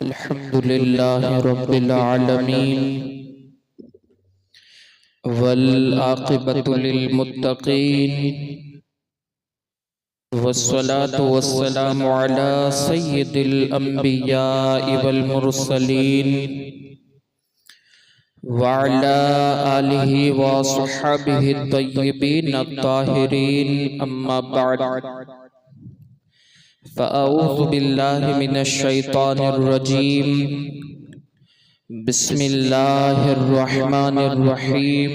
الحمد للہ رب العالمین والعاقبۃ للمتقین والصلاة والسلام علی سید الانبیاء والمرسلین وعلی آلہ وصحبہ الطیبین الطاہرین اما بعد فأعوذ باللہ من الشیطان الرجیم بسم اللہ الرحمن الرحیم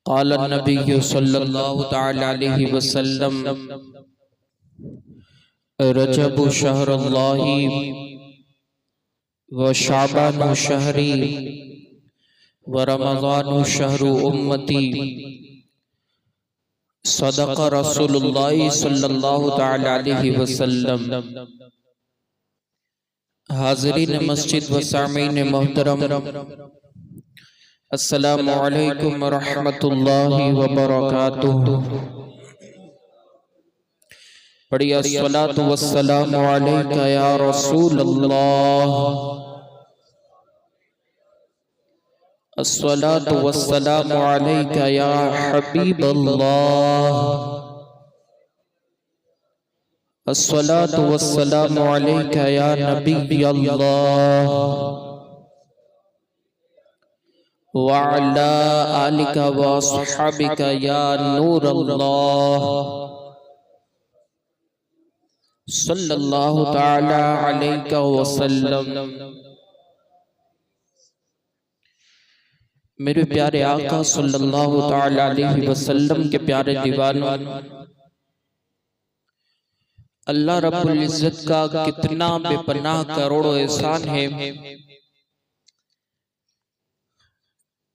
قال النبی صلی اللہ تعالی علیہ وسلم رجب شہر اللہ وشعبان شہری ورمضان شہر امتی صدق رسول اللہ صلی اللہ تعالی علیہ وسلم۔ حاضرین مسجد و سامعین محترم، السلام علیکم ورحمۃ اللہ وبرکاتہ۔ پڑھیے الصلاۃ والسلام علیک یا رسول اللہ، الصلاۃ والسلام علیک یا حبیب اللہ، الصلاۃ والسلام علیک یا نبی اللہ، وعلی آلک واصحابک یا نور اللہ، صلی اللہ تعالی علیہ وسلم۔ میرے پیارے آقا صلی اللہ تعالی علیہ وسلم کے پیارے دیوانوں، اللہ رب العزت کا کتنا بے پناہ کروڑوں احسان ہے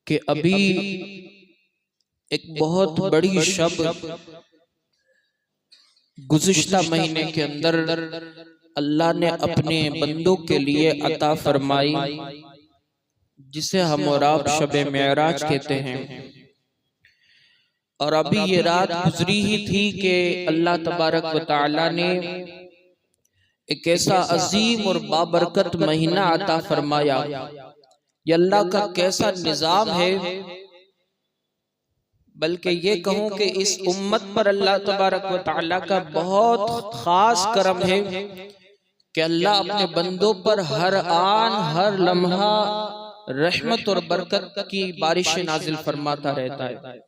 کہ ابھی ایک بہت بڑی شب گزشتہ مہینے کے اندر اللہ نے اپنے بندوں کے لیے عطا فرمائی، جسے ہم اور آپ شب معراج کہتے ہیں۔ اور ابھی یہ رات گزری ہی تھی کہ اللہ تبارک و تعالی نے ایک ایسا عظیم اور بابرکت مہینہ عطا فرمایا۔ یہ اللہ کا کیسا نظام ہے، بلکہ یہ کہوں کہ اس امت پر اللہ تبارک و تعالی کا بہت خاص کرم ہے کہ اللہ اپنے بندوں پر ہر آن ہر لمحہ رحمت اور برکت کی بارشیں نازل فرماتا رہتا ہے۔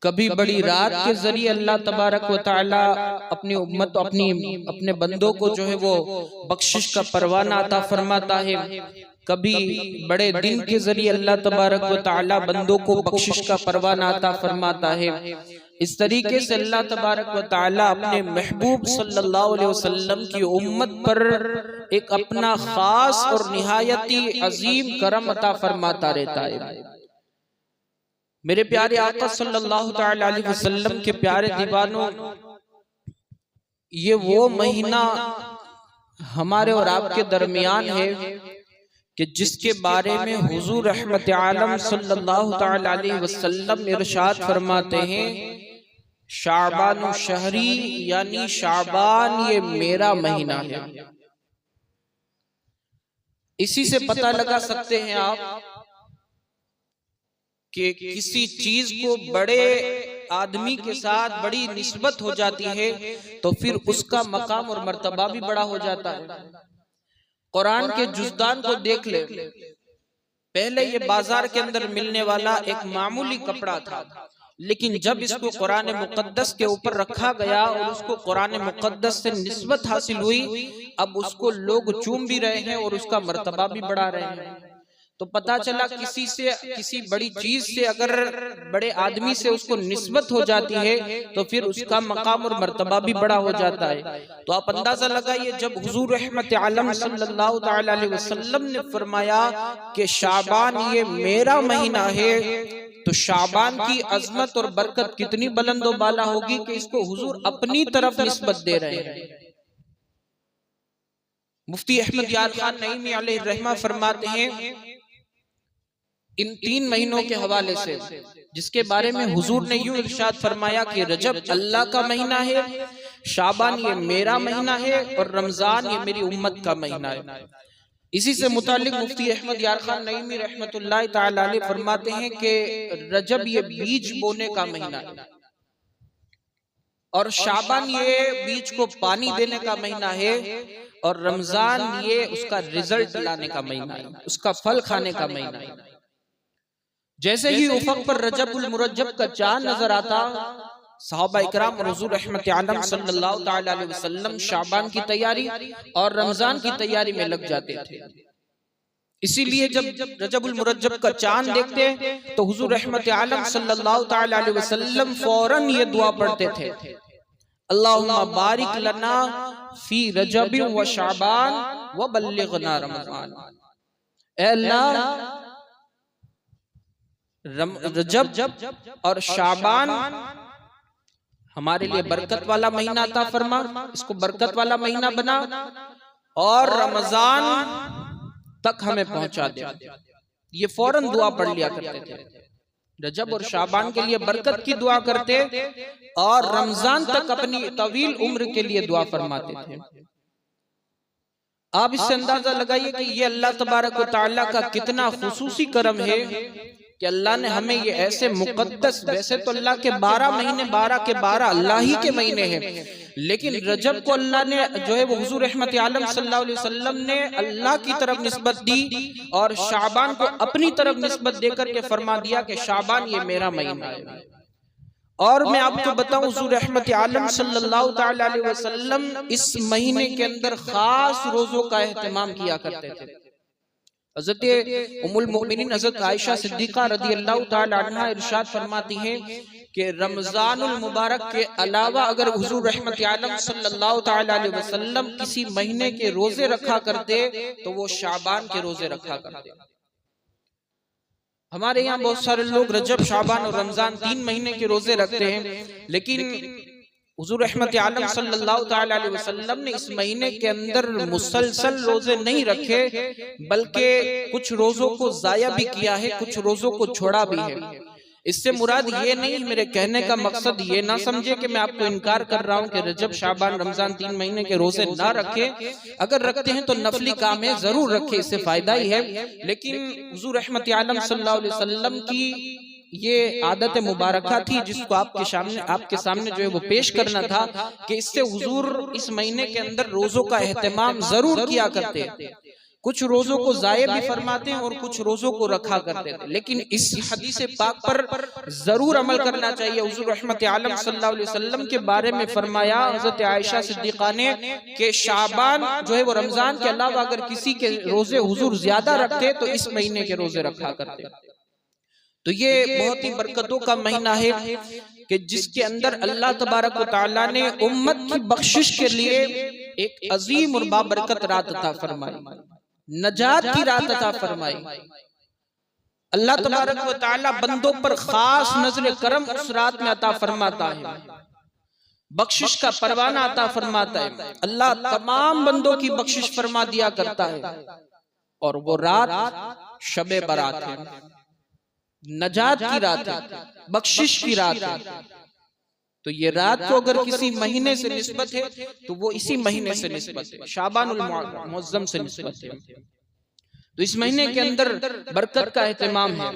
کبھی بڑی رات کے ذریعے اللہ تبارک و تعالی اپنی امت اپنے بندوں کو جو ہے وہ بخشش کا پروانہ عطا فرماتا ہے، کبھی بڑے دن کے ذریعے اللہ تبارک و تعالی بندوں کو بخشش کا پروانہ عطا فرماتا ہے۔ اس طریقے سے اللہ تبارک و تعالی اپنے محبوب صلی اللہ علیہ وسلم کی امت پر ایک اپنا خاص اور نہایتی عظیم کرم عطا فرماتا رہتا ہے۔ میرے پیارے آقا صلی اللہ تعالی علیہ وسلم کے پیارے دیوانوں، یہ وہ مہینہ ہمارے اور آپ کے درمیان ہے کہ جس کے بارے میں حضور رحمت عالم صلی اللہ تعالی علیہ وسلم ارشاد فرماتے ہیں، شعبان شہری، یعنی شعبان یہ میرا مہینہ ہے۔ اسی سے پتہ لگا سکتے ہیں آپ کہ کسی چیز کو بڑے آدمی کے ساتھ بڑی نسبت ہو جاتی ہے تو پھر اس کا مقام اور مرتبہ بھی بڑا ہو جاتا ہے۔ قرآن کے جزدان کو دیکھ لے، پہلے یہ بازار کے اندر ملنے والا ایک معمولی کپڑا تھا، لیکن جب اس کو قرآن مقدس کے اوپر رکھا گیا اور اس کو قرآن مقدس سے نسبت حاصل ہوئی، اب اس کو لوگ چوم بھی رہے ہیں اور اس کا مرتبہ بھی بڑھا رہے ہیں۔ تو پتا چلا کسی بڑی چیز سے اگر بڑے آدمی سے اس کو نسبت ہو جاتی ہے تو پھر اس کا مقام اور مرتبہ بھی بڑا ہو جاتا ہے۔ تو آپ اندازہ لگائیے، جب حضور رحمت عالم صلی اللہ تعالی علیہ وسلم نے فرمایا کہ شعبان یہ میرا مہینہ ہے، تو شعبان کی عظمت اور برکت کتنی بلند و بالا ہوگی کہ اس کو حضور اپنی طرف نسبت دے رہے ہیں۔ مفتی احمد یار خان نعیمی علیہ الرحمہ فرماتے ہیں، ان 3 مہینوں کے حوالے سے جس کے بارے میں حضور نے یوں ارشاد فرمایا کہ رجب اللہ کا مہینہ ہے، شعبان یہ میرا مہینہ ہے اور رمضان یہ میری امت کا مہینہ ہے۔ اسی سے متعلق مفتی احمد یار خان نعیمی رحمت اللہ تعالی علیہ فرماتے ہیں کہ رجب یہ بیج بونے کا مہینہ ہے اور شعبان یہ بیج کو پانی دینے کا مہینہ ہے اور رمضان یہ اس کا رزلٹ لانے کا مہینہ ہے، اس کا پھل کھانے کا مہینہ ہے۔ جیسے ہی افق پر رجب المرجب کا چاند نظر آتا، صحابہ اکرام اور حضور رحمت عالم صلی اللہ تعالی علیہ وسلم شعبان کی تیاری اور رمضان کی تیاری میں لگ جاتے تھے۔ اسی لیے جب رجب المرجب کا چاند دیکھتے تو حضور رحمت عالم صلی اللہ تعالی علیہ وسلم فوراً یہ دعا پڑھتے تھے، اللہم بارک لنا فی رجب و شعبان و بلغنا رمضان۔ اے اللہ رجب اور شعبان ہمارے لیے برکت والا مہینہ عطا فرما، اس کو برکت والا مہینہ بنا اور رمضان تک ہمیں پہنچا دے۔ یہ فوراً دعا پڑھ لیا کرتے تھے، رجب اور شعبان کے لیے برکت کی دعا کرتے اور رمضان تک اپنی طویل عمر کے لیے دعا فرماتے تھے۔ آپ اس سے اندازہ لگائیے کہ یہ اللہ تبارک و تعالیٰ کا کتنا خصوصی کرم ہے کہ اللہ نے ہمیں یہ ایسے مقدس، ویسے تو اللہ کے 12 مہینے 12 کے 12 اللہ ہی کے مہینے ہیں، لیکن رجب کو اللہ نے جو ہے وہ حضور رحمت عالم صلی اللہ علیہ وسلم نے اللہ کی طرف نسبت دی اور شعبان کو اپنی طرف نسبت دے کر کے فرما دیا کہ شعبان یہ میرا مہینہ ہے۔ اور میں آپ کو بتاؤں حضور رحمت عالم صلی اللہ تعالی علیہ وسلم اس مہینے کے اندر خاص روزوں کا اہتمام کیا کرتے تھے۔ حضرت ام المؤمنین حضرت عائشہ صدیقہ رضی اللہ تعالی عنہ ارشاد فرماتی ہیں کہ رمضان المبارک کے علاوہ اگر حضور رحمت عالم صلی اللہ تعالی علیہ وسلم کسی مہینے کے روزے رکھا کرتے تو وہ شعبان کے روزے رکھا کرتے۔ ہمارے یہاں بہت سارے لوگ رجب، شعبان اور رمضان 3 مہینے کے روزے رکھتے ہیں، لیکن حضور رحمت عالم صلی اللہ تعالی علیہ وسلم نے اس مہینے کے اندر مسلسل روزے نہیں رکھے، بلکہ کچھ روزوں کو ضائع بھی کیا ہے، کچھ روزوں کو چھوڑا بھی ہے۔ اس سے مراد یہ نہیں، میرے کہنے کا مقصد یہ نہ سمجھے کہ میں آپ کو انکار کر رہا ہوں کہ رجب، شعبان، رمضان 3 مہینے کے روزے نہ رکھے۔ اگر رکھتے ہیں تو نفلی کام ہے، ضرور رکھے، اس سے فائدہ ہی ہے، لیکن حضور رحمت عالم صلی اللہ علیہ وسلم کی یہ عادت مبارکہ تھی جس کو آپ کے سامنے جو ہے وہ پیش کرنا تھا کہ اس سے حضور اس مہینے کے اندر روزوں کا اہتمام ضرور کیا کرتے، کچھ روزوں کو ضائع بھی فرماتے ہیں اور کچھ روزوں کو رکھا کرتے تھے، لیکن اس حدیث پاک پر ضرور عمل کرنا چاہیے۔ حضور رحمت عالم صلی اللہ علیہ وسلم کے بارے میں فرمایا حضرت عائشہ صدیقہ نے کہ شعبان جو ہے وہ رمضان کے علاوہ اگر کسی کے روزے حضور زیادہ رکھتے تو اس مہینے کے روزے رکھا کرتے۔ تو یہ بہت ہی برکتوں کا مہینہ ہے کہ جس کے اندر اللہ تبارک و تعالیٰ نے امت کی بخشش کے لیے ایک عظیم اور بابرکت رات عطا فرمائی، نجات کی رات عطا فرمائی۔ اللہ تبارک و تعالیٰ بندوں پر خاص نظر کرم اس رات میں عطا فرماتا ہے، بخشش کا پروانہ عطا فرماتا ہے۔ اللہ تمام بندوں کی بخشش فرما دیا کرتا ہے اور وہ رات شب برات ہے، نجات کی رات ہے، بخشش کی رات ہے۔ تو یہ رات کو اگر کسی مہینے سے نسبت ہے تو وہ اسی مہینے سے نسبت ہے، شعبان المعظم سے نسبت ہے۔ تو اس مہینے کے اندر برکت کا اہتمام ہے،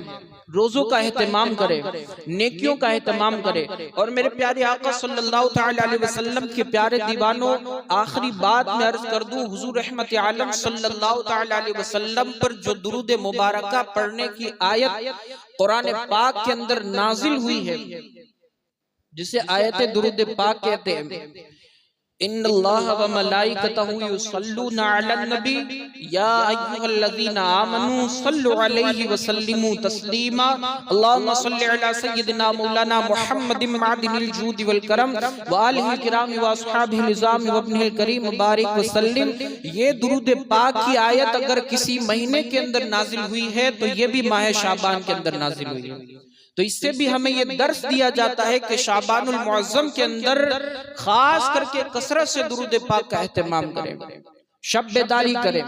روزوں کا اہتمام کرے، نیکیوں کا اہتمام کرے۔ اور میرے پیارے آقا صلی اللہ تعالی علیہ وسلم کے پیارے دیوانوں، آخری بات میں عرض کر دوں، حضور رحمت عالم صلی اللہ تعالی علیہ وسلم پر جو درود مبارکہ پڑھنے کی آیت قرآن پاک کے اندر نازل ہوئی ہے، جسے آیت درود پاک کہتے ہیں، ان اللہ و ملائکتہ یصلون علی النبی یا ایھا الذین آمنوا صلوا علیہ وسلموا تسلیما اللہم صل علی سیدنا مولانا محمد معدن الجود والکرم وآلہ الکرام واصحابہ العظام وابنہ الکریم مبارک وسلم۔ یہ درود پاک کی آیت اگر کسی مہینے کے اندر نازل ہوئی ہے تو یہ بھی ماہ شعبان کے اندر نازل ہوئی ہے۔ تو اس سے بھی ہمیں یہ درس دیا جاتا ہے کہ شعبان المعظم کے اندر خاص کر کے کثرت سے درود پاک کا اہتمام کریں۔ شب بیداری کرے،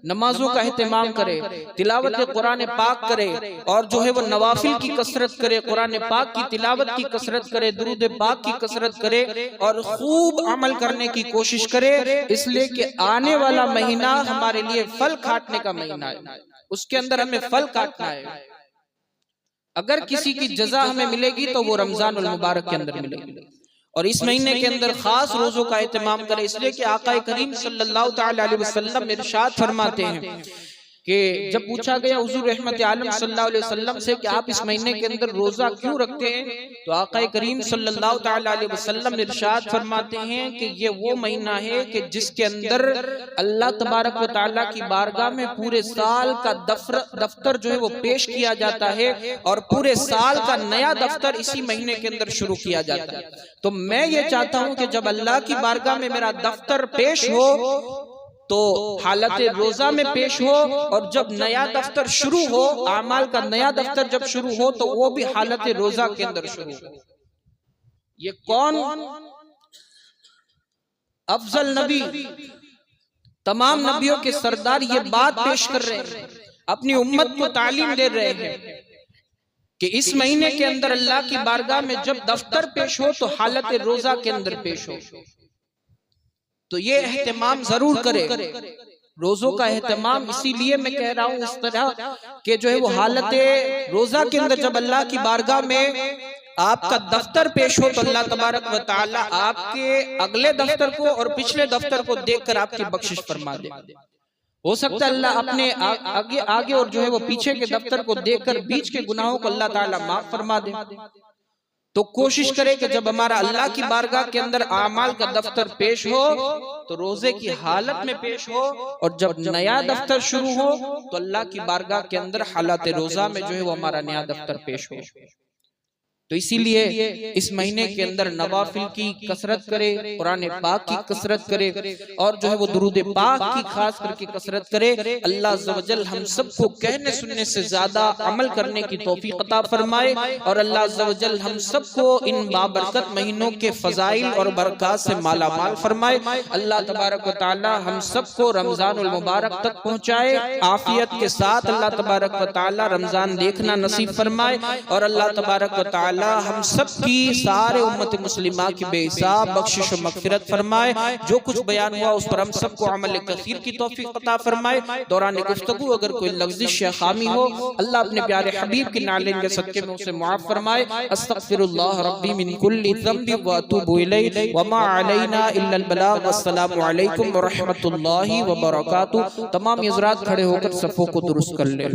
نمازوں کا اہتمام کرے، تلاوت قرآن پاک کرے، اور جو ہے وہ نوافل کی کثرت کرے، قرآن پاک کی تلاوت کی کثرت کرے، درود پاک کی کثرت کرے، اور خوب عمل کرنے کی کوشش کرے، اس لیے کہ آنے والا مہینہ ہمارے لیے پھل کاٹنے کا مہینہ ہے، اس کے اندر ہمیں پھل کاٹنا ہے۔ اگر کسی کی جزا ہمیں ملے گی تو وہ رمضان المبارک کے اندر ملے گی، اور اس مہینے کے اندر خاص روزوں کا اہتمام کرے، اس لیے کہ آقا کریم صلی اللہ تعالی علیہ وسلم ارشاد فرماتے ہیں کہ جب پوچھا گیا حضور رحمت عالم صلی اللہ علیہ وسلم سے کہ آپ اس مہینے کے اندر روزہ کیوں رکھتے ہیں، تو آقا کریم صلی اللہ تعالی علیہ وسلم ارشاد فرماتے ہیں کہ یہ وہ مہینہ ہے کہ جس کے اندر اللہ تبارک و تعالیٰ کی بارگاہ میں پورے سال کا دفتر جو ہے وہ پیش کیا جاتا ہے، اور پورے سال کا نیا دفتر اسی مہینے کے اندر شروع کیا جاتا ہے۔ تو میں یہ چاہتا ہوں کہ جب اللہ کی بارگاہ میں میرا دفتر پیش ہو تو حالت روزہ میں پیش ہو، اور جب نیا دفتر شروع ہو، اعمال کا نیا دفتر جب شروع ہو تو وہ بھی حالت روزہ کے اندر شروع ہو۔ یہ کون افضل نبی، تمام نبیوں کے سردار یہ بات پیش کر رہے ہیں، اپنی امت کو تعلیم دے رہے ہیں کہ اس مہینے کے اندر اللہ کی بارگاہ میں جب دفتر پیش ہو تو حالت روزہ کے اندر پیش ہو۔ تو یہ اہتمام ضرور کرے، روزوں کا اہتمام اسی لیے میں کہہ رہا ہوں اس طرح کہ جو ہے وہ حالت روزہ کے اندر جب اللہ کی بارگاہ میں آپ کا دفتر پیش ہو تو اللہ تبارک و تعالی آپ کے اگلے دفتر کو اور پچھلے دفتر کو دیکھ کر آپ کی بخشش فرما دے۔ ہو سکتا ہے اللہ اپنے آگے اور جو ہے وہ پیچھے کے دفتر کو دیکھ کر بیچ کے گناہوں کو اللہ تعالی معاف فرما دے۔ تو کوشش کرے کہ جب ہمارا اللہ کی بارگاہ کے اندر اعمال کا دفتر پیش ہو تو روزے کی حالت میں پیش ہو، اور جب نیا دفتر شروع ہو تو اللہ کی بارگاہ کے اندر حالت روزہ میں جو ہے وہ ہمارا نیا دفتر پیش ہو۔ تو اسی لیے اس مہینے کے اندر نوافل کی کثرت کرے، قرآن پاک کی کثرت کرے، اور جو ہے وہ درود پاک کی خاص کر کے کثرت کرے۔ اللہ عز و جل ہم سب کو کہنے سننے سے زیادہ عمل کرنے کی توفیق عطا فرمائے، اور اللہ عز و جل ہم سب کو ان بابرکت مہینوں کے فضائل اور برکات سے مالا مال فرمائے۔ اللہ تبارک و تعالی ہم سب کو رمضان المبارک تک پہنچائے، عافیت کے ساتھ اللہ تبارک و تعالی رمضان دیکھنا نصیب فرمائے، اور اللہ تبارک و تعالی ہم سب کی سارے امت مسلمہ کی بے حساب بخشش و مغفرت فرمائے۔ جو کچھ بیان ہوا اس پر ہم سب کو عمل کثیر کی توفیق عطا فرمائے۔ دوران گفتگو اگر کوئی لغزش یا خامی ہو اللہ اپنے پیارے حبیب کی نالین کے صدقے میں اسے معاف فرمائے۔ استغفر اللہ ربی من کل ذنب واتوب الیہ وما علینا الا البلاغ۔ والسلام علیکم ورحمۃ اللہ وبرکاتہ۔ تمام حضرات کھڑے ہو کر صفوں کو درست کر لیں۔